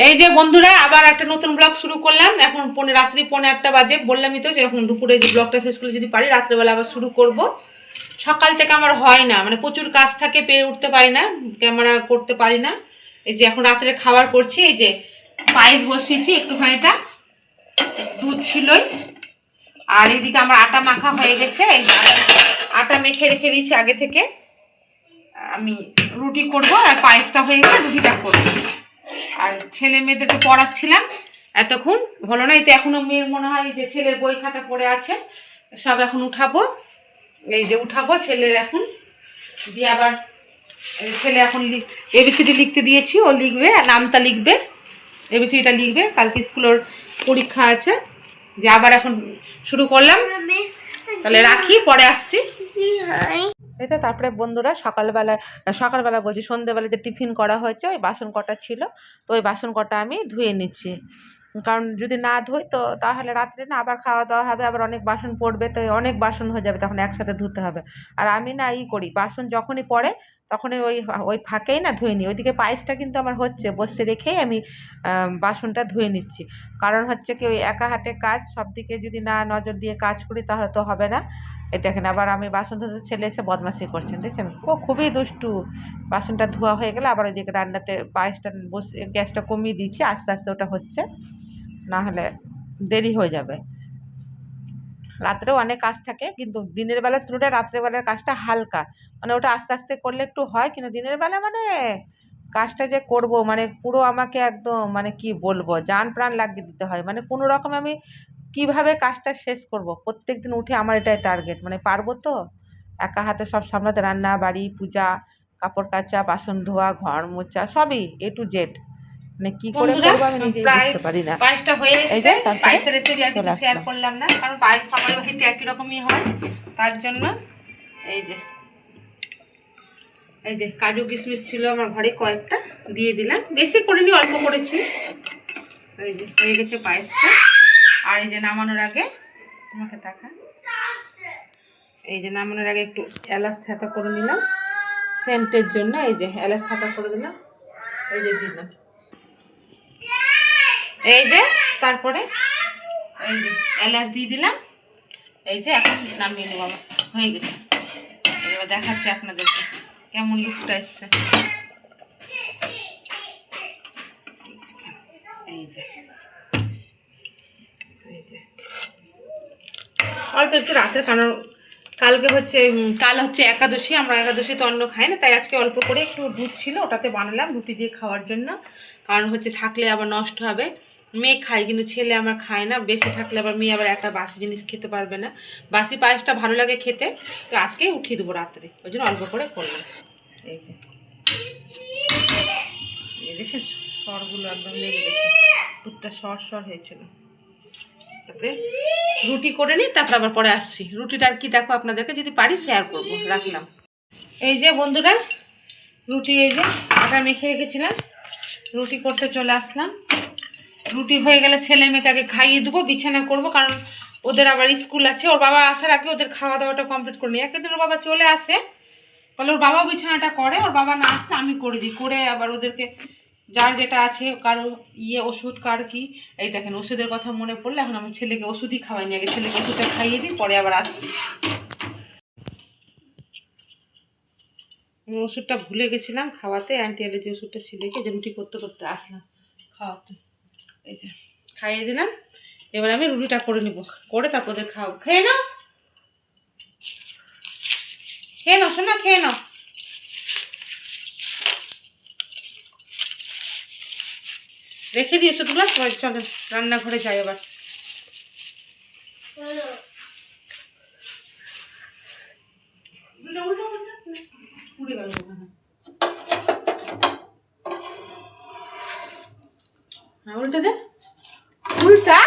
এই যে বন্ধুরা আবার একটা নতুন ব্লগ শুরু করলাম। এখন রাত্রি 8:30 বাজে। বললামই তো যে এখন দুপুরে ব্লগটা শেষ করে যদি পারি রাত্রেবেলা আবার শুরু করব। সকাল থেকে আমার হয় না, মানে প্রচুর কাজ থাকে, পেরে উঠতে পারি না, ক্যামেরা করতে পারি না। এই যে এখন রাত্রে খাবার করছি, এই যে পায়েস বসিয়েছি একটুখানিটা, দুধ ছিলই। আর এইদিকে আমার আটা মাখা হয়ে গেছে, এই যে আটা মেখে রেখে দিয়েছি আগে থেকে। আমি রুটি করব আর পায়েসটা হয়ে গেলে রুটিটা করবো। আর ছেলে মেয়েদেরকে পড়াচ্ছিলাম এতক্ষণ, হলো না। এই তো এখনো মেয়ের মনে হয় যে ছেলের বই খাতা পড়ে আছে, সব এখন উঠাবো। এই যে উঠাবো ছেলের এখন, দিয়ে আবার ছেলে এখন এবিসিডি লিখতে দিয়েছি, ও লিখবে, নামটা লিখবে, এবিসিডিটা লিখবে, কালকে স্কুলের পরীক্ষা আছে। যে আবার এখন শুরু করলাম, তাহলে রাখি, পরে আসছি। এই তো তারপরে বন্ধুরা সকালবেলা বলছি, সন্ধ্যেবেলা যে টিফিন করা হয়েছে ওই বাসন কটা ছিল, তো ওই বাসন কটা আমি ধুয়ে নিচ্ছি। কারণ যদি না ধুই তো তাহলে রাত্রে না আবার খাওয়া দাওয়া হবে, আবার অনেক বাসন পড়বে, তো অনেক বাসন হয়ে যাবে, তখন একসাথে ধুতে হবে। আর আমি না করি, বাসন যখনই পড়ে তখনই ওই ওই ফাঁকেই না ধুয়ে নিই। ওইদিকে পায়েসটা কিন্তু আমার হচ্ছে, বসে রেখেই আমি বাসনটা ধুয়ে নিচ্ছি। কারণ হচ্ছে কি, ওই একা হাতে কাজ, সব দিকে যদি না নজর দিয়ে কাজ করি তাহলে তো হবে না। এই দেখেন আবার আমি বাসন ধুতে, ছেলে এসে বদমাশি করছেন, দেখছেন, ও খুবই দুষ্টু। বাসনটা ধোয়া হয়ে গেলে আবার ওইদিকে রান্নাতে পায়েসটা বসে গ্যাসটা কমিয়ে দিয়েছি, আস্তে আস্তে ওটা হচ্ছে, না হলে দেরি হয়ে যাবে। রাত্রেও অনেক কাজ থাকে, কিন্তু দিনের বেলার তুলনায় রাত্রেবেলার কাজটা হালকা, মানে ওটা আস্তে আস্তে করলে একটু হয়, কিন্তু দিনের বেলা মানে কাজটা যে করব, মানে পুরো আমাকে একদম, মানে কি বলবো, জান প্রাণ লাগিয়ে দিতে হয়। মানে কোনো রকম আমি কিভাবে কাজটা শেষ করব, প্রত্যেকদিন উঠে আমার এটাই টার্গেট, মানে পারবো তো একা হাতে সব সামলাতে, রান্না বাড়ি, পূজা, কাপড় কাচা, বাসন ধোয়া, ঘর মোছা, সবই A to Z। মানে কি করে করবো আমি নিজেই বুঝতে পারি না। পায়েসটা হয়ে এই এসেছে, যে তারপরে পায়েসের রেসিপি আর কিছু চলে শেয়ার আসলাম। করলাম না, কারণ পায়েস সবার বাড়িতে একই রকমই হয়, তার জন্য। এই যে এই যে কাজু কিশমিশ ছিল আমার ঘরে, কয়েকটা দিয়ে দিলাম, বেশি করিনি, অল্প করেছি। এই যে হয়ে গেছে পায়েসটা। আর এই যে নামানোর আগে তোমাকে দেখা, এই যে নামানোর আগে একটু এলাচ থেঁতা করে নিলাম সেন্টের জন্য। এই যে এলাচ থেঁতা করে দিলাম, এই যে দিলাম, এই যে তারপরে এই যে এলাচ দিয়ে দিলাম। এই যে এখন নামিয়ে নেবো, আমার হয়ে গেছে। এবার দেখাচ্ছি আপনাদেরকে কেমন লুকটা এসছে। এই যে এই যে অল্প একটু রাতের, কারণ কাল হচ্ছে একাদশী, আমরা একাদশী তো অন্ন খাই না, তাই আজকে অল্প করে একটু দুধ ছিল ওটাতে বানালাম রুটি দিয়ে খাওয়ার জন্য। কারণ হচ্ছে থাকলে আবার নষ্ট হবে। মেয়ে খায় কিন্তু ছেলে আমার খায় না, বেশি থাকলে আবার মেয়ে আবার একটা বাসি জিনিস খেতে পারবে না। বাসি পায়েসটা ভালো লাগে খেতে, তো আজকেই উঠিয়ে দেবো রাত্রে, ওই জন্য অল্প করে করলাম। এই যে দেখেন সরগুলো একদম লেগে গেছে, দুধটা সর হয়েছিল। তারপরে রুটি করে নিই, তারপর আবার পরে আসছি। রুটিটা আর কি দেখো আপনাদেরকে যদি পারি শেয়ার করবো, রাখলাম। এই যে বন্ধুরা রুটি, এই যে আটা মেখে রেখেছিলাম, রুটি করতে চলে আসলাম। রুটি হয়ে গেলে ছেলে মেয়েকে আগে খাইয়ে দেবো, বিছানা করব, কারণ ওদের আবার স্কুল আছে। ওর বাবা আসার আগে ওদের খাওয়া দাওয়াটা কমপ্লিট করে নিই। একদিন ওর বাবা চলে আসে, তাহলে ওর বাবাও বিছানাটা করে, ওর বাবা না আসলে আমি করে দিই, করে আবার ওদেরকে যার যেটা আছে, কারো ওষুধ, কার কি। এই দেখেন ওষুধের কথা মনে পড়লে এখন আমি ছেলেকে ওষুধই খাওয়াইনি, আগে ছেলেকে ওষুধটা খাইয়ে দিই, পরে আবার আসছি। আমি ওষুধটা ভুলে গেছিলাম খাওয়াতে, অ্যান্টি অ্যালার্জি ওষুধটা ছেলেকে, যে রুটি করতে করতে আসলাম খাওয়াতে। এই যে খাইয়ে দিলাম, এবার আমি রুটিটা করে নিব, করে তারপর ওদের খাওয়াবো। খেয়ে নাও শোনা, খেয়ে নাও। রেখে দিই ওষুধগুলো, চলো রান্নাঘরে যাই আবার। উল্টে দে, উল্টা।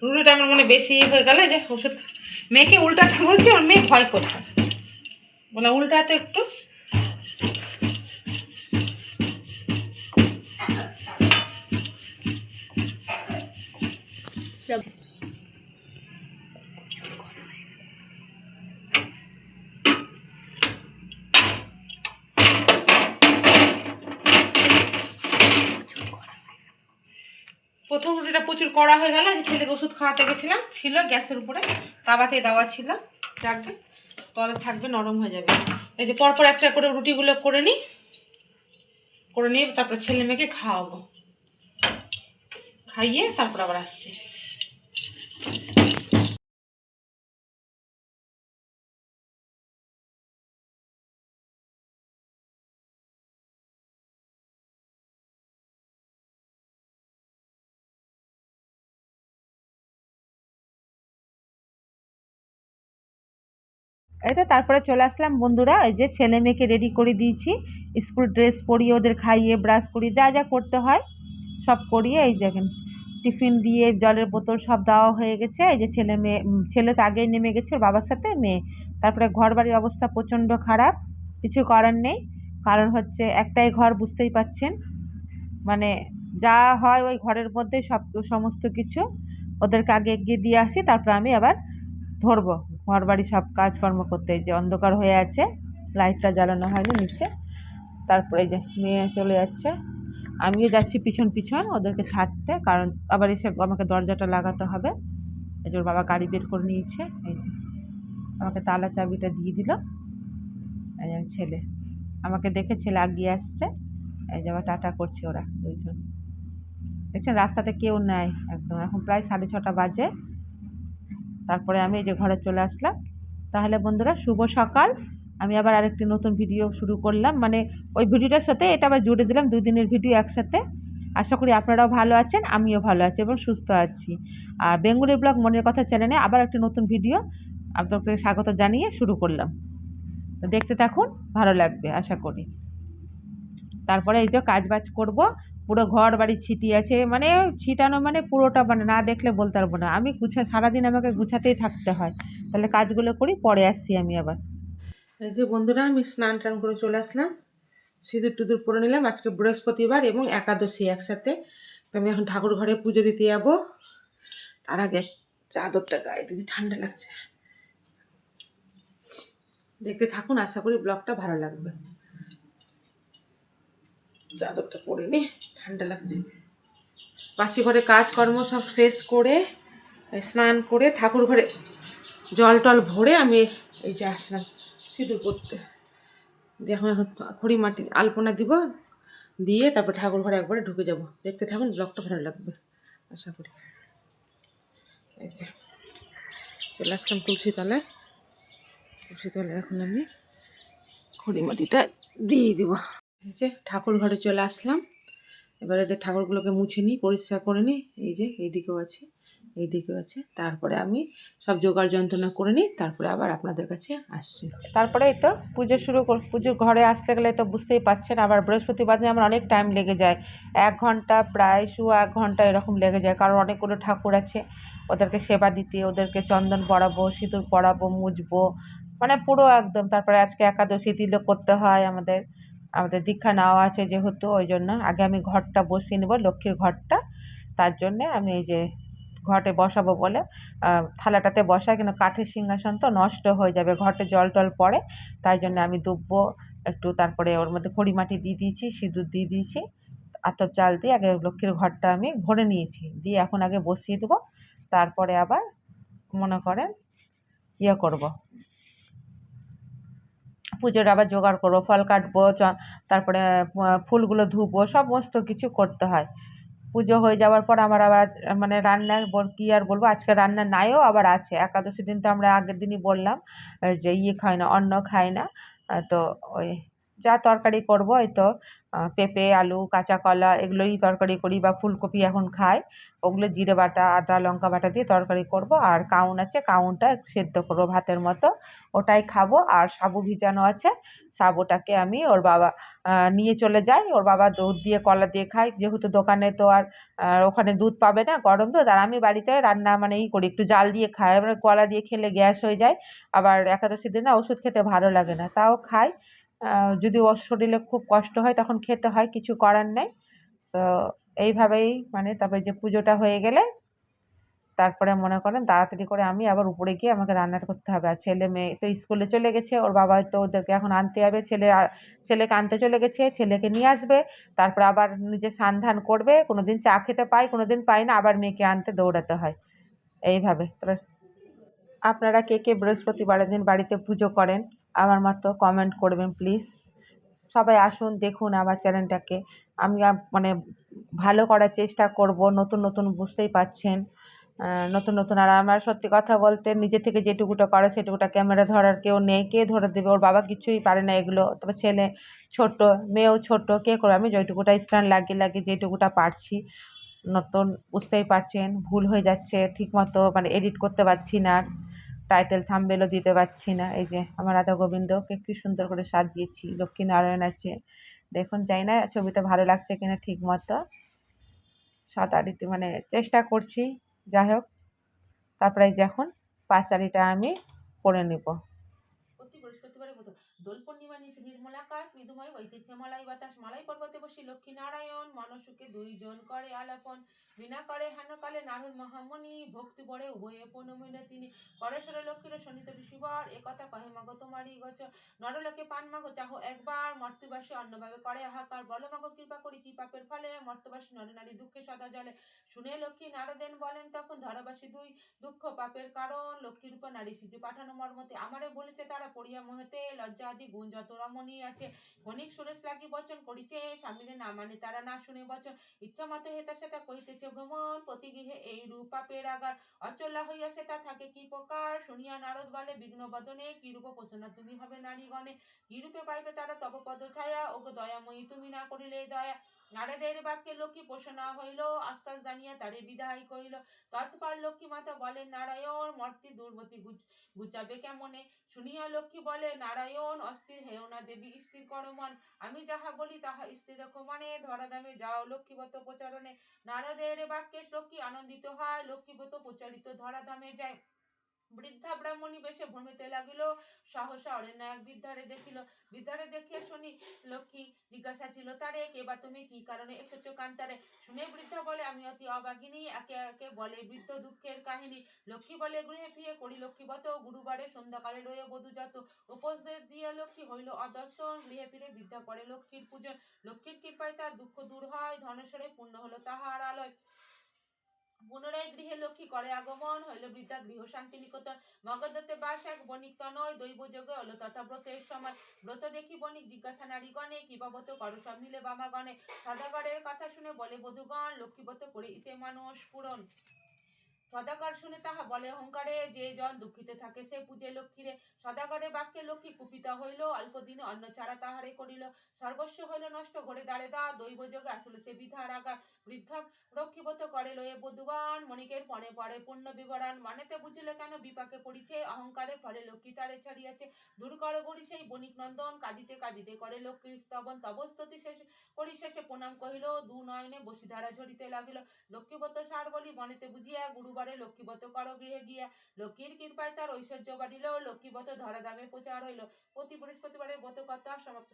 রুটিটা আমার মনে বেশি হয়ে গেল, যে ওষুধ মেয়েকে উল্টাতে বলছি, ওর মেয়ে ভয় করছে, বলে উল্টাতে একটু। প্রচুর কড়া হয়ে গেল। ছেলেকে ওষুধ খাওয়াতে গেছিলাম, ছিল গ্যাসের উপরে, তাওয়াতে দেওয়া ছিল, যাকে তলে থাকবে, নরম হয়ে যাবে। এই যে পরপর একটা করে রুটিগুলো করে নিয়ে তারপর ছেলে মেয়েকে খাওয়াবো, খাইয়ে তারপর আবার আসছি। এই তো তারপরে চলে আসলাম বন্ধুরা। এই যে ছেলে মেয়েকে রেডি করে দিয়েছি, স্কুল ড্রেস পরিয়ে ওদের খাইয়ে ব্রাশ করিয়ে যা যা করতে হয় সব করিয়ে, এই দেখেন টিফিন দিয়ে জলের বোতল সব দেওয়া হয়ে গেছে। এই যে ছেলে তো আগেই নেমে গেছে ওর বাবার সাথে, মেয়ে। তারপরে ঘর বাড়ির অবস্থা প্রচণ্ড খারাপ, কিছু করার নেই, কারণ হচ্ছে একটাই ঘর, বুঝতেই পাচ্ছেন, মানে যা হয় ওই ঘরের মধ্যেই সমস্ত কিছু ওদেরকে আগে এগিয়ে দিয়ে আসি, তারপর আমি আবার ধরবো ঘর বাড়ি সব কাজকর্ম করতে। এই যে অন্ধকার হয়ে আছে, লাইটটা জ্বালানো হয়নি নিচে। তারপরে এই যে মেয়ে চলে যাচ্ছে, আমিও যাচ্ছি পিছন পিছন ওদেরকে ছাড়তে, কারণ আবার এসে আমাকে দরজাটা লাগাতে হবে। এই যে ওর বাবা গাড়ি বের করে নিয়েছে, এই যে আমাকে তালা চাবিটা দিয়ে দিল। এই যে ছেলে আমাকে দেখে ছেলে আগিয়ে আসছে, এই যে আবার টাটা করছে ওরা দুইজন। দেখছেন রাস্তাতে কেউ নাই একদম, এখন প্রায় 6:30 বাজে। তারপরে আমি এই যে ঘরে চলে আসলাম। তাহলে বন্ধুরা শুভ সকাল। আমি আবার আরেকটি নতুন ভিডিও শুরু করলাম, মানে ওই ভিডিওটার সাথে এটা আবার জুড়ে দিলাম, 2 দিনের ভিডিও একসাথে। আশা করি আপনারাও ভালো আছেন, আমিও ভালো আছি এবং সুস্থ আছি। আর বেঙ্গলি ব্লগ মনের কথা চ্যানেলে আবার একটি নতুন ভিডিও আপনাকে স্বাগত জানিয়ে শুরু করলাম। তো দেখতে থাকুন, ভালো লাগবে আশা করি। তারপরে এই তো কাজবাজ করব, পুরো ঘর বাড়ি ছিটিয়ে আছে, মানে ছিটানো মানে পুরোটা, মানে না দেখলে বলতে পারবো না। আমি সারাদিন আমাকে গুছাতেই থাকতে হয়। তাহলে কাজগুলো করি, পরে আসছি আমি আবার। এই যে বন্ধুরা আমি স্নান টান করে চলে আসলাম, সিঁদুর টুদুর পরে নিলাম। আজকে বৃহস্পতিবার এবং একাদশী একসাথে। আমি এখন ঠাকুর ঘরে পুজো দিতে যাবো। তার আগে চাদরটা গায়ে দিদি, ঠান্ডা লাগছে। দেখতে থাকুন, আশা করি ব্লগটা ভালো লাগবে। চাদরটা পরে নি, ঠান্ডা লাগছে। বাসি ঘরে কাজকর্ম সব শেষ করে স্নান করে ঠাকুর ঘরে জল টল ভরে আমি এই যে আসলাম সিঁদুর করতে। দিয়ে এখন খড়ি মাটি আলপনা দিব, দিয়ে তারপর ঠাকুর ঘরে একবারে ঢুকে যাব। দেখতে থাকুন, ব্লগটা ভালো লাগবে আশা করি। এই যে চলে আসলাম তুলসী তলায়। এখন আমি খড়ি মাটিটা দিয়ে দিব। এই যে ঠাকুর ঘরে চলে আসলাম। এবারে এদের ঠাকুরগুলোকে মুছে নিই, পরিষ্কার করে নিই। এই যে এইদিকেও আছে, এইদিকেও আছে। তারপরে আমি সব জোগাড় যন্ত্রণা করে নিই, তারপরে আবার আপনাদের কাছে আসছি। তারপরে এই তো পুজো পুজোর ঘরে আসতে গেলে তো বুঝতেই পারছেন, আবার বৃহস্পতিবার দিন আমার অনেক টাইম লেগে যায়, 1 ঘন্টা, প্রায় 1 ঘন্টা এরকম লেগে যায়, কারণ অনেকগুলো ঠাকুর আছে, ওদেরকে সেবা দিতে, ওদেরকে চন্দন পরাবো, সিঁদুর পরাবো, মুছবো, মানে পুরো একদম। তারপরে আজকে একাদশী তিলক করতে হয়, আমাদের দীক্ষা নেওয়া আছে যেহেতু, ওই জন্য আগে আমি ঘরটা বসিয়ে নেব, লক্ষ্মীর ঘরটা। তার জন্যে আমি এই যে ঘটে বসাবো বলে থালাটাতে বসাই, কিন্তু কাঠের সিংহাসন তো নষ্ট হয়ে যাবে, ঘটে জল টল পড়ে, তাই জন্য আমি দুব্বো একটু, তারপরে ওর মধ্যে খড়ি মাটি দিয়ে দিয়েছি, সিঁদুর দিয়ে দিয়েছি, আতপ চাল দিয়ে আগে লক্ষ্মীর ঘরটা আমি ভরে নিয়েছি, দিয়ে এখন আগে বসিয়ে দেবো। তারপরে আবার মনে করেন ইয়ে করব, পুজোর আবার জোগাড় করবো, ফল কাটবো, তারপরে ফুলগুলো ধুবো, সমস্ত কিছু করতে হয়। পুজো হয়ে যাওয়ার পর আমার আবার মানে রান্না কী আর বলবো, আজকে রান্না নাইও আবার আছে। একাদশী দিন তো আমরা আগের দিনই বললাম যে খাই না, অন্ন খাই না। তো ওই যা তরকারি করবো, এই তো পেঁপে, আলু, কাঁচা কলা এগুলোই তরকারি করি, বা ফুলকপি এখন খাই, ওগুলো জিরে বাটা, আদা লঙ্কা বাটা দিয়ে তরকারি করব। আর কাউন আছে, কাউনটা সেদ্ধ করবো ভাতের মতো, ওটাই খাবো। আর সাবু ভিজানো আছে, সাবুটাকে আমি ওর বাবা নিয়ে চলে যাই, ওর বাবা দুধ দিয়ে কলা দিয়ে খায়, যেহেতু দোকানে তো আর ওখানে দুধ পাবে না গরম দুধ, আর আমি বাড়িতে রান্না মানে করি, একটু জাল দিয়ে খাই, মানে কলা দিয়ে খেলে গ্যাস হয়ে যায়, আবার একাদশীর দিন না ওষুধ খেতে ভালো লাগে না, তাও খাই। যদি ওর শরীরে খুব কষ্ট হয় তখন খেতে হয়, কিছু করার নেই। তো এইভাবেই মানে তারপরে যে পুজোটা হয়ে গেলে তারপরে মনে করেন তাড়াতাড়ি করে আমি আবার উপরে গিয়ে আমাকে রান্নাটা করতে হবে। আর ছেলে মেয়ে তো স্কুলে চলে গেছে, ওর বাবা তো ওদেরকে এখন আনতে যাবে, ছেলেকে আনতে চলে গেছে, ছেলেকে নিয়ে আসবে, তারপরে আবার নিজে স্নান ধান করবে, কোনোদিন চা খেতে পাই কোনোদিন পাই না, আবার মেয়েকে আনতে দৌড়াতে হয় এইভাবে। তবে আপনারা কে কে বৃহস্পতিবারের দিন বাড়িতে পুজো করেন আমার মতো কমেন্ট করবেন প্লিজ। সবাই আসুন দেখুন আমার চ্যানেলটাকে। আমি মানে ভালো করার চেষ্টা করব, নতুন নতুন বুঝতেই পারছেন, নতুন নতুন। আর আমার সত্যি কথা বলতে নিজে থেকে যেটুকুটা করে সেটুকুটা ক্যামেরা ধরার কেউ নেই, কে ধরে দেবে, ওর বাবা কিছুই পারে না এগুলো। তবে ছেলে ছোট, মেয়েও ছোট, কে করে, আমি যেটুকুটা স্ট্যান্ড লাগিয়ে লাগিয়ে যেটুকুটা পারছি। নতুন বুঝতেই পারছেন, ভুল হয়ে যাচ্ছে, ঠিকমতো মানে এডিট করতে পারছি না, টাইটেল থাম্বনেলও দিতে পারছি না। এই যে আমার রাধা গোবিন্দকে কি সুন্দর করে সাজিয়েছি, লক্ষ্মীনারায়ণ আছে দেখুন। জানি না ছবিটা ভালো লাগছে কিনা ঠিক মতো, সদারীতি মানে চেষ্টা করছি। যাই হোক, তারপরে এই যে এখন পাঁচালিটা আমি করে নেব। প্রতি বৃহস্পতিবারের মতো দোল পূর্ণিমা নিশে নির্মলাকাশ মৃদুময় বৈতেছে মালাই বাতাস মালাই পর্বতে বসে লক্ষ্মী নারায়ণ মনসুকে দুইজন করে আলাপন বিনা করে হেনকালে নারদ মহামণি ভক্তি বড়ে উভয়ে পূর্ণমিলে তিনি পরেশ্বরে লক্ষ্মীর শনিত ঋষিবর একথা কহে মাগো তোমারই গোচর নরলোকে পান মাগো চাহ একবার মর্তবাসী অন্যভাবে করে হাহাকার বলো মাগো কৃপা করি কি পাপের ফলে মর্তবাসী নরনারী দুঃখে সদা জলে শুনে লক্ষ্মী নারদেন বলেন তখন ধরাবাসী দুই দুঃখ পাপের কারণ লক্ষ্মীর উপর নারী সিজে পাঠানো মর্মতে আমারে বলেছে তারা পড়িয়া মহতে লজ্জা আদি গুণ যত রমণী আছে ক্ষণিক সুরেশ লাগি বচন করিছে স্বামীরে না মানে তারা না শুনে বচন ইচ্ছা মতো হেতা সেতা কহিতেছে ভ্রমণ প্রতি গৃহে এই রূপ পাপের আগার অচল্লা হইয়াছে তা থাকে কি প্রকার শুনিয়া নারদ বলে বিঘ্ন বদনে কি রূপ পোষণা তুমি হবে নারীগণে কি রূপে পাইবে তারা তব পদ ছায়া ওগো দয়াময়ী তুমি না করিলে দয়া নারদের বাক্যে লক্ষ্মী পোষণা হইল আশ্বাস জানিয়া তারে বিদায় করিল তৎপর লক্ষ্মী মাতা বলেন নারায়ণ মর্তি দুর্গতি গুচাবে কেমনে শুনিয়া লক্ষ্মী বলে নারায়ণ অস্থির হেও না দেবী স্থির করো মন আমি যাহা বলি তাহা স্থির রাখো মনে ধরাধামে যাও লক্ষ্মীবত প্রচারণে নারদের বাক্যে লক্ষ্মী আনন্দিত হয় লক্ষ্মীবত প্রচারিত ধরাধামে যায় বৃদ্ধা ব্রাহ্মণী বেশে ভ্রমিতে লাগিল সহসা অরণ্য এক বৃদ্ধারে দেখিল বৃদ্ধারে দেখিয়া শুনি লক্ষ্মী জিজ্ঞাসা ছিল তারে কে বা তুমি কি কারণে এসেছো কান্তারে শুনে বৃদ্ধা বলে আমি অতি অবাগিনী একে একে বলে বৃদ্ধ দুঃখের কাহিনী লক্ষ্মী বলে গৃহে ফিরে করি লক্ষ্মীবত গুরুবারে সন্ধ্যাকালে রয়ে বধূ যত উপদেশ দিয়ে লক্ষ্মী হইল অদর্শন গৃহে ফিরে বৃদ্ধা করে লক্ষ্মীর পূজন লক্ষ্মীর কৃপায় তার দুঃখ দূর হয় ধনেশ্বরে পূর্ণ হলো তাহার আলয় পুনরায় গৃহে লক্ষ্মী করে আগমন হইল বৃদ্ধা গৃহ শান্তি নিকেতন মগধতে বাস এক বণিক তনয় দৈব যোগে হলো তথা ব্রতের সময় ব্রত দেখি বণিক জিজ্ঞাসা নারীগণে কি বাবত করো সব মিলে বামাগণে সদাগরের কথা শুনে বলে বধূগণ লক্ষ্মীবত করে ইতে মানুষ পূরণ সদাগর শুনে তাহা বলে অহংকারে যে জন দুঃখিত থাকে সে পূজে লক্ষ্মীরে সদাগরের বাক্যে লক্ষ্মী কুপিতা হইল অল্প দিনে অন্ন ছাড়া তাহারে করিল সর্বস্ব হইল নষ্ট ঘরে দাঁড়ে দা দৈব যোগে আসলে সে বিধার আগার বৃদ্ধা রক্ষীবত করে লয়ে বধুবান মণিকের পণে পড়ে পূর্ণ বিবরণ মানেতে বুঝিলে কেন বিপাকে পড়িছে অহংকারের ফলে লক্ষ্মী তারে ছাড়িয়াছে দূর করে গড়ি সেই বণিক নন্দন কাঁদিতে কাঁদিতে করে লক্ষ্মীর স্তবন তবস্তুতি শেষ করি শেষে প্রণাম কহিল দু নয়নে বসিধারা ঝরিতে লাগিল লক্ষ্মীবত সার বলি মনেতে বুঝিয়া গুরুবারে লক্ষ্মীবত করো গৃহে গিয়া লক্ষ্মীর কৃপায় তার ঐশ্বর্য বাড়িল লক্ষ্মীবত ধরা দামে প্রচার হইল প্রতি বৃহস্পতিবারের ব্রত কথা সমাপ্ত।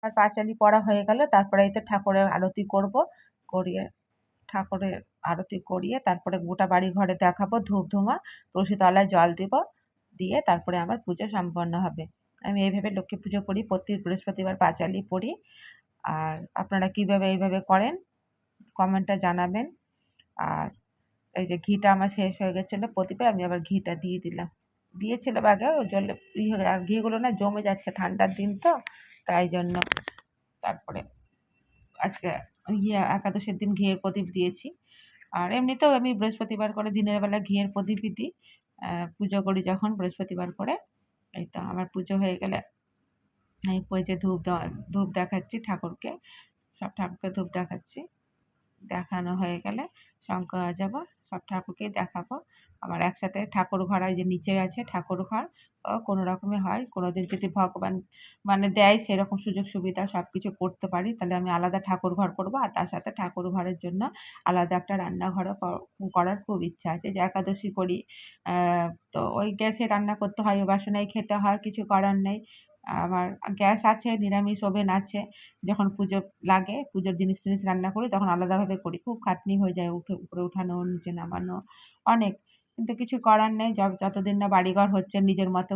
আর পাঁচালি পড়া হয়ে গেল, তারপরে এই তো ঠাকুরের আরতি করব, করিয়ে ঠাকুরের আরতি করিয়ে তারপরে গোটা বাড়ি ঘরে দেখাবো, ধূপ ধুমা তুলসী তলায় জল দিব, দিয়ে তারপরে আমার পুজো সম্পন্ন হবে। আমি এইভাবে লক্ষ্মী পুজো করি, প্রতি বৃহস্পতিবার পাঁচালি পড়ি। আর আপনারা কীভাবে এইভাবে করেন কমেন্টে জানাবেন। আর এই যে ঘিটা আমার শেষ হয়ে গেছিলো প্রদীপে, আমি আবার ঘিটা দিয়ে দিলাম, দিয়েছিলাম আগে ওই জলে আর ঘিগুলো না জমে যাচ্ছে, ঠান্ডার দিন তো তাই জন্য। তারপরে আজকে একাদশের দিন ঘিয়ের প্রদীপ দিয়েছি। আর এমনিতেও আমি বৃহস্পতিবার করে দিনের বেলা ঘিয়ের প্রদীপই দিই, পুজো করি যখন বৃহস্পতিবার করে। এই তো আমার পুজো হয়ে গেলে আমি ওই যে ধূপ দেখাচ্ছি ঠাকুরকে, সব ঠাকুরকে ধূপ দেখাচ্ছি, দেখানো হয়ে গেলে শঙ্কর যাবো, সব ঠাকুরকে দেখাবো। আমার একসাথে ঠাকুর ঘর এই যে নিচে আছে ঠাকুর ঘর। কোনো রকমে হয়। কোনোদিন যদি ভগবান মানে দেয় সেরকম সুযোগ সুবিধা সবকিছু করতে পারি, তাহলে আমি আলাদা ঠাকুর ঘর করবো। আর তার সাথে ঠাকুর ঘরের জন্য আলাদা একটা রান্নাঘরও করার খুব ইচ্ছা আছে। যে একাদশী করি, আ তো ওই গ্যাসে রান্না করতে হয়, ওই বাসনেই খেতে হয়, কিছু করার নেই। আমার গ্যাস আছে, নিরামিষ ওভেন আছে। যখন পুজো লাগে, পুজোর জিনিস-টিনিস রান্না করি তখন আলাদাভাবে করি। খুব খাটনি হয়ে যায় উপরে উঠানো, নিচে নামানো অনেক। কিন্তু কিছু করার নেই। যতদিন না বাড়িঘর হচ্ছে নিজের মতো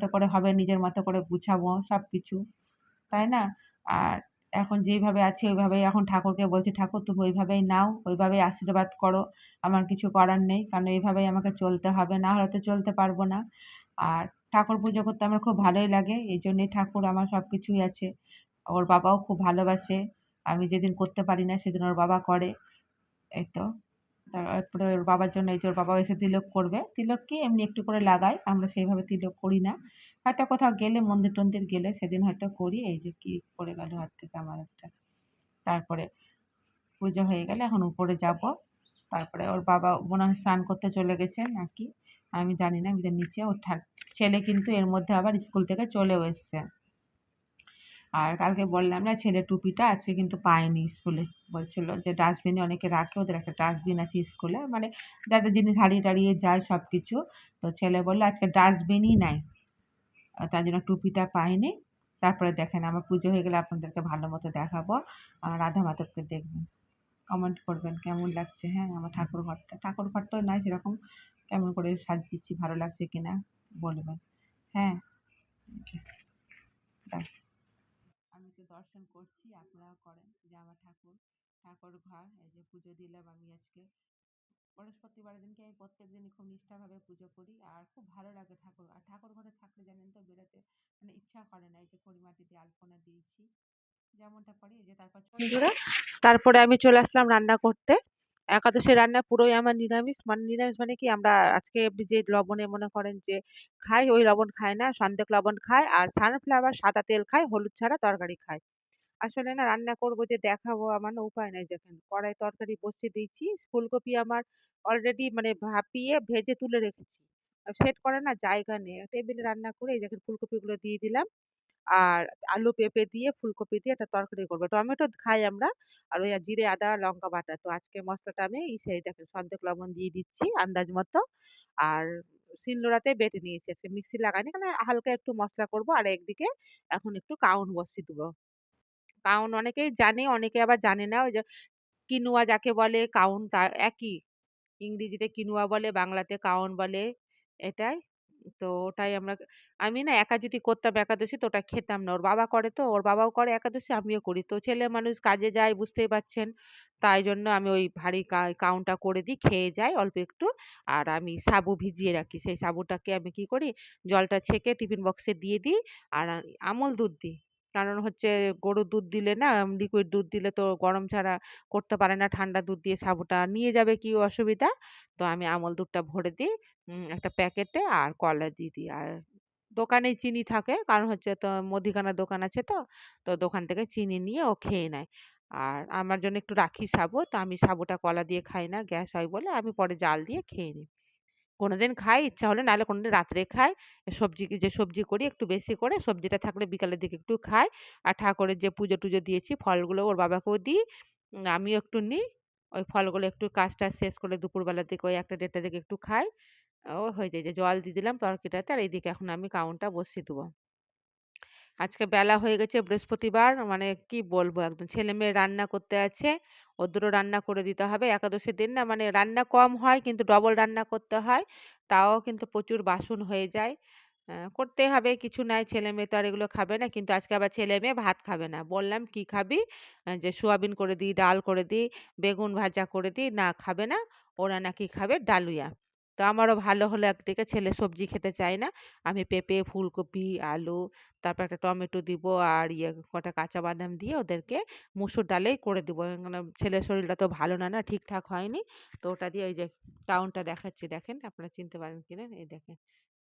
করে হবে, নিজের মতো করে গুছাবো সবকিছু। তাই না? আর এখন যেইভাবে আছি ওইভাবেই এখন ঠাকুরকে বলছি, "ঠাকুর তুমি ওইভাবেই নাও, ওইভাবেই আশীর্বাদ করো। আমার কিছু করার নেই। কারণ এইভাবেই আমাকে চলতে হবে। না হলে তো চলতে পারবো না।" আর ঠাকুর পুজো করতে আমার খুব ভালোই লাগে। এইজন্যেই ঠাকুর আমার সবকিছুই আছে। ওর বাবাও খুব ভালোবাসে। আমি যেদিন করতে পারি না সেদিন ওর বাবা করে। এই তো। তারপরে ওর বাবার জন্য এই যে ওর বাবাও এসে তিলক করবে। তিলক কি এমনি একটু করে লাগাই। আমরা সেইভাবে তিলক করি না। হয়তো কোথাও গেলে মন্দির-টন্দির গেলে সেদিন হয়তো করি। এই যে কি পড়ে গেল হাত থেকে আমার একটা। তারপরে পুজো হয়ে গেলে এখন উপরে যাবো। তারপরে ওর বাবা মনে হয় স্নান করতে চলে গেছে নাকি? আমি জানি না। আমি যে নিচে ওর ছেলে কিন্তু এর মধ্যে আবার স্কুল থেকে চলেও এসছে। আর কালকে বললাম না ছেলের টুপিটা আজকে কিন্তু পায়নি স্কুলে। বলছিল যে ডাস্টবিনে অনেকে রাখে, ওদের একটা ডাস্টবিন আছে স্কুলে। মানে যাদের জিনিস হারিয়ে টারিয়ে যায় সবকিছু। তো ছেলে বলল আজকে ডাস্টবিনই নাই। তার জন্য টুপিটা পায়নি। তারপরে দেখেন আমার পুজো হয়ে গেলে আপনাদেরকে ভালো মতো দেখাবো। আর রাধা মাধবকে দেখবেন। কমেন্ট করবেন কেমন লাগছে, হ্যাঁ? আমার ঠাকুর ঘরটা। ঠাকুর ঘরটাও নয় সেরকম কেমন করে সাজিয়েছি, ভালো লাগছে কিনা বলবেন। হ্যাঁ? ব্যাস। আমি তো দর্শন করছি, আপনারাও করেন। যে আমার ঠাকুর ঘর এই যে পুজো দিলাম আমি আজকে। বৃহস্পতিবারের দিনকে আমি প্রত্যেকদিনই খুব নিষ্ঠাভাবে পুজো করি। আর খুব ভালো লাগে ঠাকুর। আর ঠাকুর ঘরে থাকলে জানেন তো বেরোতে মানে ইচ্ছা করে না। এই যে কড়িমাটি দিয়ে আলপনা দিয়েছি। যেমনটা পারি এই যে তারপর বন্ধুরা, তারপরে আমি চলে আসলাম রান্না করতে। একাদশীর রান্না পুরোই আমার নিরামিষ। মানে নিরামিষ মানে কি আমরা আজকে এমনি যে লবণে মনে করেন যে খাই, ওই লবণ খাই না। সন্দেক লবণ খাই আর সানফ্লাওয়ার সাদা তেল খাই, হলুদ ছাড়া তরকারি খাই। আসলে না রান্না করব যে দেখাবো আমার না উপায় নাই দেখেন। কড়াই তরকারি বসিয়ে দিয়েছি। ফুলকপি আমার অলরেডি মানে ভাপিয়ে ভেজে তুলে রেখেছি। সেট করার না জায়গা নেই। টেবিলে রান্না করে এই দেখেন ফুলকপিগুলো দিয়ে দিলাম। আর আলু পেঁপে দিয়ে ফুলকপি দিয়ে একটা তরকারি করব। টমেটো খাই আমরা। আর ওই জিরে, আদা, লঙ্কা বাটা। তো আজকে মসলাটা আমি সেই দেখেন সন্দেক লবণ দিয়ে দিচ্ছি আন্দাজ মতো। আর শিলনোড়াতে বেটে নিয়েছি। আজকে মিক্সি লাগাইনি। মানে হালকা একটু মসলা করব। আর একদিকে এখন একটু কাউন বসিয়ে দেবো। কাউন অনেকেই জানে, অনেকে আবার জানে না। ওই যে কিনুয়া যাকে বলে কাউন তা একই। ইংরেজিতে কিনুয়া বলে, বাংলাতে কাউন বলে। এটাই। তো ওটাই আমি না একা যদি করতাম একাদশী তো ওটা খেতাম না। ওর বাবা করে তো, ওর বাবাও করে একাদশী, আমিও করি। তো ছেলে মানুষ কাজে যায় বুঝতেই পারছেন। তাই জন্য আমি ওই ভারী কাউনটা করে দিই, খেয়ে যায় অল্প একটু। আর আমি সাবু ভিজিয়ে রাখি। সেই সাবুটাকে আমি কি করি, জলটা ছেঁকে টিফিন বক্সে দিয়ে দিই। আর আমল দুধ দিই। কারণ হচ্ছে গরুর দুধ দিলে না, লিকুইড দুধ দিলে তো গরম ছাড়া করতে পারে না। ঠান্ডা দুধ দিয়ে সাবুটা নিয়ে যাবে কি অসুবিধা? তো আমি আমল দুধটা ভরে দিই একটা প্যাকেটে আর কলা দিয়ে দিই। আর দোকানেই চিনি থাকে। কারণ হচ্ছে তো মুদিখানার দোকান আছে তো। তো দোকান থেকে চিনি নিয়ে ও খেয়ে নেয়। আর আমার জন্য একটু রাখি সাবু। তো আমি সাবুটা কলা দিয়ে খাই না। গ্যাস হয় বলে আমি পরে জাল দিয়ে খেয়ে নিই। কোনোদিন খাই ইচ্ছা হলে, নাহলে কোনোদিন রাত্রে খাই। যে সবজি করি একটু বেশি করে, সবজিটা থাকলে বিকালের দিকে একটু খাই। আর ঠাকুরের যে পুজো-টুজো দিয়েছি ফলগুলো ওর বাবাকেও দিই। আমিও একটু নিই। ওই ফলগুলো একটু কাজ-টাজ শেষ করে দুপুরবেলার দিকে ওই ১টা ১:৩০ দিকে একটু খাই। ও হয়ে যায় যে জল দিয়ে দিলাম তরকারিটাতে। আর এইদিকে এখন আমি কাউনটা বসিয়ে দেবো। আজকে বেলা হয়ে গেছে বৃহস্পতিবার। মানে কি বলবো একদম। ছেলেমেয়ে রান্না করতে আছে। ওদেরও রান্না করে দিতে হবে। একাদশীর দিন না মানে রান্না কম হয় কিন্তু ডবল রান্না করতে হয়। তাও কিন্তু প্রচুর বাসন হয়ে যায়। করতেই হবে, কিছু নাই। ছেলেমেয়ে তো আর এগুলো খাবে না। কিন্তু আজকে আবার ছেলেমেয়ে ভাত খাবে না। বললাম, "কি খাবি?" যে সোয়াবিন করে দিই, ডাল করে দিই, বেগুন ভাজা করে দিই। না, খাবে না। ওরা নাকি খাবে ডালুয়া। তো আমারও ভালো হলো একদিকে, ছেলে সবজি খেতে চায় না। আমি পেঁপে, ফুলকপি, আলু, তারপর একটা টমেটো দিব আর কটা কাঁচা বাদাম দিয়ে ওদেরকে মুসুর ডালেই করে দিব। মানে ছেলের শরীরটা তো ভালো না, ঠিকঠাক হয়নি। তো ওটা দিয়ে ওই যে কাউনটা দেখাচ্ছি দেখেন, আপনারা চিনতে পারেন কিনা? এই দেখেন।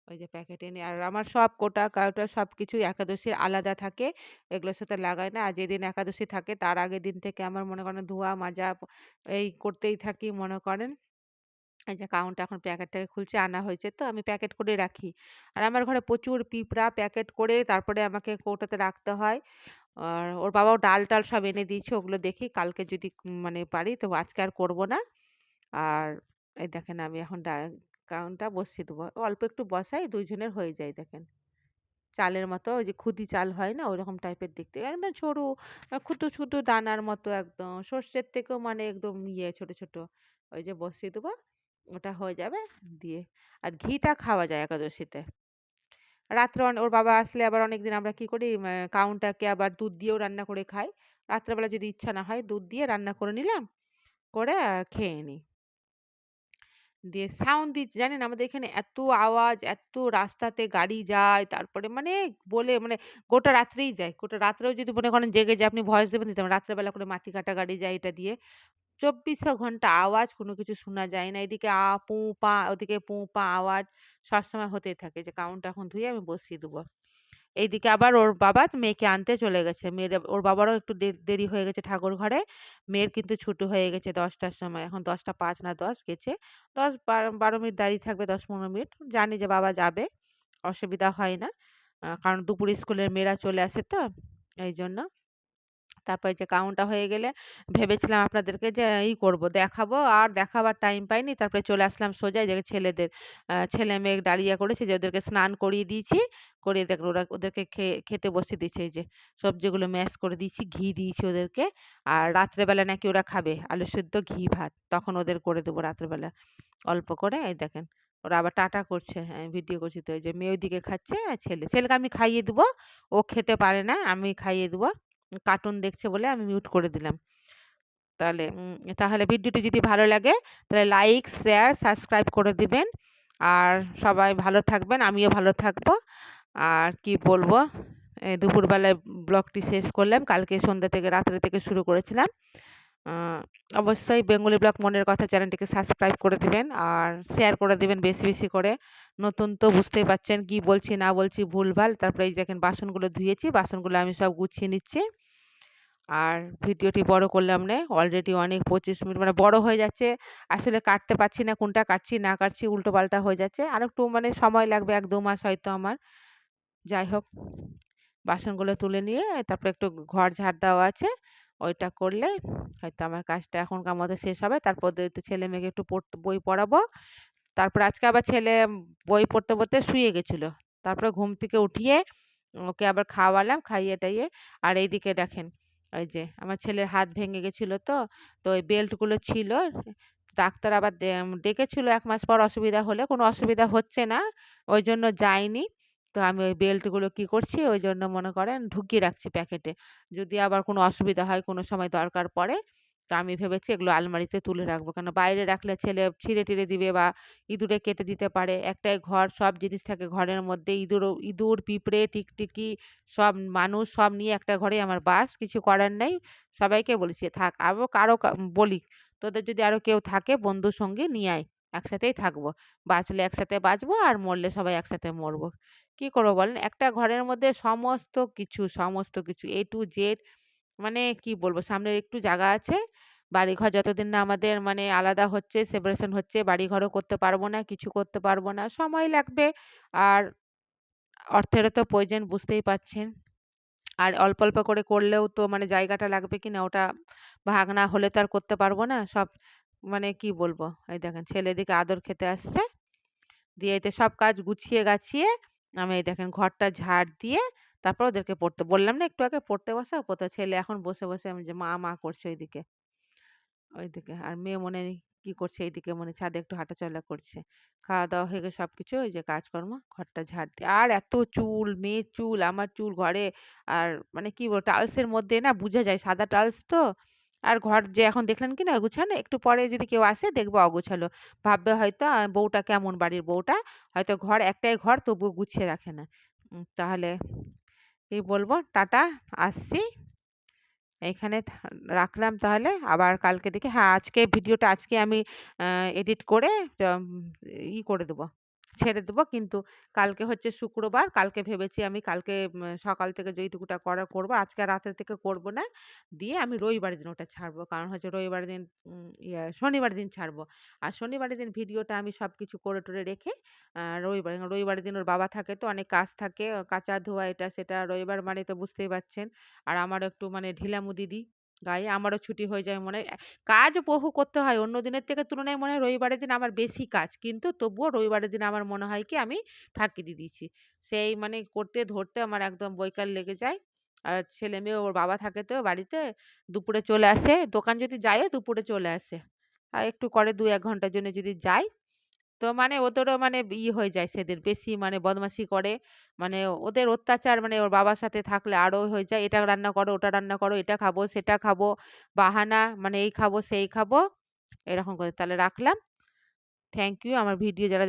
ওই যে প্যাকেটে নিয়ে আর আমার সব কোটা কাউটা সব কিছুই একাদশীর আলাদা থাকে। এগুলোর সাথে লাগাই না। আর যেদিন একাদশী থাকে তার আগের দিন থেকে আমার মনে করেন ধোয়া মাজা এই করতেই থাকি মনে করেন। এই যে কাউন্টটা এখন প্যাকেট থেকে খুলছে, আনা হয়েছে তো আমি প্যাকেট করে রাখি। আর আমার ঘরে প্রচুর পিঁপড়া, প্যাকেট করে তারপরে আমাকে কৌটোতে রাখতে হয়। আর ওর বাবাও ডাল-টাল সব এনে দিয়েছে, ওগুলো দেখি কালকে যদি মানে পারি তো আজকে আর করব না। আর এই দেখেন আমি এখন কাউনটা বসিয়ে দেবো। অল্প একটু বসাই ২ জনের হয়ে যায় দেখেন। চালের মতো ওই যে খুদি চাল হয় না? ওইরকম টাইপের দেখতে। একদম সরু খুদু, খুদু দানার মতো একদম। সর্ষের থেকেও মানে একদম ছোট, ছোট। ওই যে বসিয়ে দেবো। ওটা হয়ে যাবে দিয়ে। আর ঘিটা খাওয়া যায় একাদশীতে। রাত্রে ওর বাবা আসলে আবার অনেকদিন আমরা কি করি কাউনটাকে আবার দুধ দিয়েও রান্না করে খাই। রাত্রেবেলা যদি ইচ্ছা না হয় দুধ দিয়ে রান্না করে নিলাম, করে খেয়ে নিই। দিয়ে সাউন্ড দিচ্ছে জানেন আমাদের এখানে এত আওয়াজ, এত রাস্তাতে গাড়ি যায়, তারপরে মানে বলে মানে গোটা রাত্রেই যায়। গোটা রাত্রেও যদি মনে করেন জেগে যে আপনি ভয়েস দেবেন দিতে পারেন। রাত্রেবেলা করে মাটি কাটা গাড়ি যায় এটা দিয়ে। ২৪০০ ঘন্টা আওয়াজ কোনো কিছু শোনা যায় না। এদিকে পু পা, ওদিকে পু পা আওয়াজ সবসময় হতেই থাকে। যে কাউনটা এখন ধুয়ে আমি বসিয়ে দেবো। এইদিকে আবার ওর বাবা মেয়েকে আনতে চলে গেছে। ওর বাবারও একটু দেরি হয়ে গেছে ঠাকুর ঘরে। মেয়ের কিন্তু ছুটি হয়ে গেছে ১০ টার সময়। এখন ১০টা ৫ না ১০ গেছে। ১০-১২ মিনিট দাঁড়িয়ে থাকবে ১০-১৫ মিনিট। জানি যে বাবা যাবে। অসুবিধা হয় না। কারণ দুপুরে স্কুলের মেয়েরা চলে আসে তো এইজন্য। তারপরে যে কাউন্টটা হয়ে গেলে ভেবেছিলাম আপনাদেরকে যে করব, দেখাবো আর দেখাবার টাইম পাইনি। তারপরে চলে আসলাম সোজা এই যে ছেলেদের ছেলে-মেয়ে ডালিয়া করেছে যে ওদেরকে স্নান করিয়ে দিয়েছি। করিয়ে দেখুন ওদেরকে খেতে বসিয়ে দিয়েছি এই যে সবজিগুলো ম্যাশ করে দিয়েছি, ঘি দিয়েছি ওদেরকে। আর রাত্রেবেলা নাকি ওরা খাবে আলু সেদ্ধ, ঘি ভাত। তখন ওদের করে দেবো রাত্রেবেলা অল্প করে। এই দেখেন ওরা আবার টাটা করছে। আমি ভিডিও করছি তো এই যে মেয়ে ওইদিকে খাচ্ছে আর ছেলেকে আমি খাইয়ে দেবো। ও খেতে পারে না, আমি খাইয়ে দেবো। কার্টুন দেখছে বলে আমি মিউট করে দিলাম। তাহলে ভিডিওটি যদি ভালো লাগে তাহলে লাইক, শেয়ার, সাবস্ক্রাইব করে দিবেন। আর সবাই ভালো থাকবেন, আমিও ভালো থাকবো। আর কি বলবো, দুপুরবেলায় ব্লগটি শেষ করলাম। কালকে সন্ধ্যা থেকে রাত্রে থেকে শুরু করেছিলাম। আ অবশ্যই বেঙ্গলি ব্লগ মনের কথা চ্যানেলটিকে সাবস্ক্রাইব করে দিবেন আর শেয়ার করে দিবেন বেশি, বেশি করে। নতুন তো বুঝতেই পারছেন কি বলছি না বলছি ভুলভাল। তারপরে এই দেখেন বাসনগুলো ধুয়েছি, বাসনগুলো আমি সব গুছিয়ে নিচ্ছি। আর ভিডিওটি বড় করলাম না। অলরেডি অনেক ২৫ মিনিট মানে বড় হয়ে যাচ্ছে। আসলে কাটতে পারছি না কোনটা কাটছি না কাটছি উল্টোপাল্টা হয়ে যাচ্ছে। আরেকটু মানে সময় লাগবে ১-২ মাস হয়তো আমার। যাই হোক বাসনগুলো তুলে নিয়ে তারপরে একটু ঘর ঝাড় দেওয়া আছে। ওইটা করলে হয়তো আমার কাজটা এখনকার মতো শেষ হবে। তারপর ওদের ছেলে-মেয়েকে একটু বই পড়াবো। তারপরে আজকে আবার ছেলে বই পড়তে, পড়তে শুয়ে গেছিল। তারপরে ঘুম থেকে উঠিয়ে ওকে আবার খাওয়ালাম, খাইয়ে-টাইয়ে। আর এইদিকে দেখেন, ওই যে আমার ছেলের হাত ভেঙে গেছিল তো, তো ওই বেল্টগুলো ছিল। ডাক্তার আবার ডেকেছিল ১ মাস পর অসুবিধা হলে, কোনো অসুবিধা হচ্ছে না। ওইজন্য যাইনি। তো আমি ওই বেল্টগুলো কি করছি, ওইজন্য মনে করেন ঢুকিয়ে রাখছি প্যাকেটে। যদি আবার কোনো অসুবিধা হয়, কোনো সময় দরকার পড়ে, তো আমি ভেবেছি এগুলো আলমারিতে তুলে রাখবো। কেন বাইরে রাখলে ছেলে ছিঁড়ে-টিড়ে দিবে বা ইঁদুরে কেটে দিতে পারে। একটাই ঘর, সব জিনিস থাকে ঘরের মধ্যে। ইঁদুর, পিঁপড়ে, টিকটিকি সব মানুষ সব নিয়ে একটা ঘরেই আমার বাস। কিছু করার নেই। সবাইকে বলেছি থাক। আরো কারো বলি, তোদের যদি আরো কেউ থাকে বন্ধু সঙ্গী নিয়ে আয়। একসাথেই থাকবো। বাঁচলে একসাথে বাঁচবো আর মরলে সবাই একসাথে মরবো। কি করবো বলেন? একটা ঘরের মধ্যে সমস্ত কিছু A to Z মানে কি বলবো? সামনে একটু জায়গা আছে। বাড়িঘর যতদিন না আমাদের মানে আলাদা হচ্ছে, সেপারেশন হচ্ছে, বাড়িঘরও করতে পারবো না, কিছু করতে পারবো না। সময় লাগবে। আর অর্থেরও তো প্রয়োজন বুঝতেই পারছেন। আর অল্প, অল্প করে করলেও তো মানে জায়গাটা লাগবে কিনা ওটা ভাগ না হলে তো আর করতে পারবো না। সব মানে কি বলবো? এই দেখেন ছেলে এদিকে আদর খেতে আসছে। দিয়ে এতে সব কাজ গুছিয়ে গাছিয়ে আমি এই দেখেন ঘরটা ঝাড় দিয়ে তারপর ওদেরকে পড়তে বললাম না একটু আগে পড়তে বসাও, ছেলে এখন বসে, বসে আমি যে মা করছে ওইদিকে। ওইদিকে। আর মেয়ে মনে নেই কি করছে এইদিকে মনে হয় ছাদে একটু হাঁটাচলা করছে। খাওয়া-দাওয়া হয়ে গেছে সবকিছু ওই যে কাজকর্ম, ঘরটা ঝাড় দিয়ে। আর এত চুল, মেয়ের চুল, আমার চুল ঘরে আর মানে কি বলবো টাইলসের মধ্যে না বুঝা যায় সাদা টাইলস তো। আর ঘর যে এখন দেখলেন কি না গুছানো, একটু পরে যদি কেউ আসে দেখবে অগোছালো। ভাববে হয়তো বউটা কেমন বাড়ির বউটা, হয়তো একটাই ঘর তবুও গুছিয়ে রাখে না। তাহলে কি বলবো? টাটা, আসছি। এইখানে রাখলাম তাহলে। আবার কালকে দেখি হ্যাঁ, আজকে ভিডিওটা আজকে আমি আ এডিট করে করে দেবো। ছেড়ে দেবো। কিন্তু কালকে হচ্ছে শুক্রবার, কালকে ভেবেছি আমি কালকে সকাল থেকে যেইটুকুটা করার করবো। আজকে রাতের থেকে করব না। দিয়ে আমি রবিবারের দিন ওটা ছাড়বো। কারণ হচ্ছে রবিবারের দিন শনিবারের দিন ছাড়বো। আর শনিবারের দিন ভিডিওটা আমি সবকিছু করে টরে রেখে রবিবারের দিন ওর বাবা থাকে তো অনেক কাজ থাকে, কাচা ধোয়া এটা সেটা। রবিবার মানে তো বুঝতেই পারছেন। আর আমারও একটু মানে ঢিলামু দিদি গায়ে, আমারও ছুটি হয়ে যায় মনে হয়। কাজ বহু করতে হয়। অন্য দিনের থেকে তুলনায় মনে হয় রবিবারের দিন আমার বেশি কাজ। কিন্তু তবুও রবিবারের দিন আমার মনে হয় কি আমি ফাঁকি দিয়ে দিয়েছি। সেই মানে করতে ধরতে আমার একদম বৈকাল লেগে যায়। আর ছেলে-মেয়ে ওর বাবা থাকে তো বাড়িতে, দুপুরে চলে আসে। দোকান যদি যায়ও দুপুরে চলে আসে। আর একটু করে ২-১ ঘন্টার জন্য যদি যাই, তো মানে ওদেরও মানে হয়ে যায় সেদের বেশি মানে বদমাশি করে। মানে ওদের অত্যাচার মানে ওর বাবার সাথে থাকলে আরো হয়ে যায়। এটা রান্না করো, ওটা রান্না করো, এটা খাবো, সেটা খাবো, বাহানা মানে এই খাবো, সেই খাবো। এরকম করে। তাহলে রাখলাম। থ্যাংক ইউ আমার ভিডিও যারা